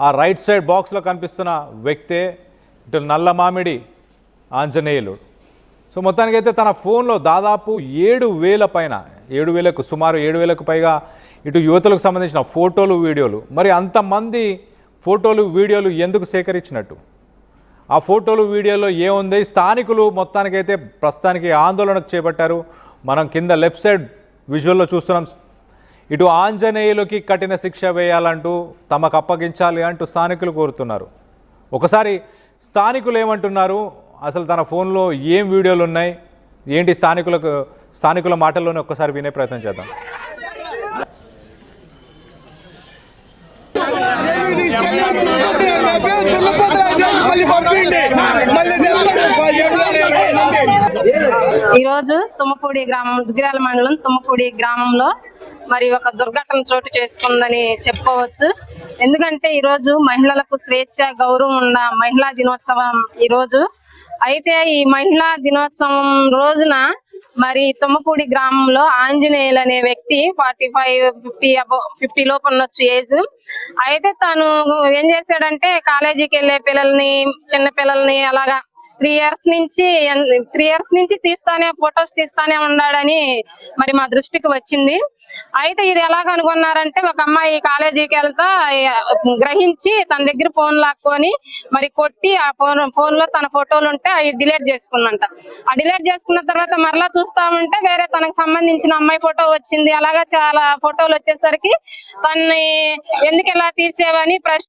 ఆ right side బాక్స్లో కనిపిస్తున్న వ్యక్తే ఇటు నల్ల మామిడి ఆంజనేయులు. సో మొత్తానికైతే తన ఫోన్లో దాదాపు 7,000 పైన 7,000కు సుమారు 7,000కు పైగా ఇటు యువతులకు సంబంధించిన ఫోటోలు వీడియోలు. మరి అంతమంది ఫోటోలు వీడియోలు ఎందుకు సేకరించినట్టు, ఆ ఫోటోలు వీడియోలో ఏముంది? స్థానికులు మొత్తానికైతే ప్రస్తుతానికి ఆందోళనకు చేపట్టారు. మనం కింద లెఫ్ట్ సైడ్ విజువల్లో చూస్తున్నాం. ఇటు ఆంజనేయులకి కఠిన శిక్ష వేయాలంటూ తమకు అప్పగించాలి అంటూ స్థానికులు కోరుతున్నారు. ఒకసారి స్థానికులు ఏమంటున్నారు, అసలు తన ఫోన్లో ఏం వీడియోలు ఉన్నాయి ఏంటి, స్థానికుల మాటల్లోనే ఒక్కసారి వినే ప్రయత్నం చేద్దాం. ఈరోజు తుమ్మపూడి గ్రామం, దుగ్గిరాల మండలం తుమ్మపూడి గ్రామంలో మరి ఒక దుర్ఘటన చోటు చేసుకుందని చెప్పుకోవచ్చు. ఎందుకంటే ఈరోజు మహిళలకు స్వేచ్ఛ గౌరవం ఉన్న మహిళా దినోత్సవం ఈరోజు. అయితే ఈ మహిళా దినోత్సవం రోజున మరి తుమ్మపూడి గ్రామంలో ఆంజనేయులు అనే వ్యక్తి 45-50 లోపు ఉండొచ్చు ఏజ్. అయితే తను ఏం చేశాడంటే కాలేజీకి వెళ్లే పిల్లల్ని, చిన్న పిల్లల్ని అలాగా 3 ఇయర్స్ నుంచి ఫొటోస్ తీస్తానే ఉన్నాడని మరి మా దృష్టికి వచ్చింది. అయితే ఇది ఎలా కనుగొన్నారంటే, ఒక అమ్మాయి కాలేజీకి వెళ్తా గ్రహించి తన దగ్గర ఫోన్ లాక్కొని మరి కొట్టి ఆ ఫోన్ లో తన ఫోటోలు ఉంటే అవి డిలీట్ చేసుకుందంట. ఆ డిలీట్ చేసుకున్న తర్వాత మరలా చూస్తామంటే వేరే తనకు సంబంధించిన అమ్మాయి ఫోటో వచ్చింది. అలాగా చాలా ఫోటోలు వచ్చేసరికి తన్ని ఎందుకు ఇలా తీసేవని ప్రశ్న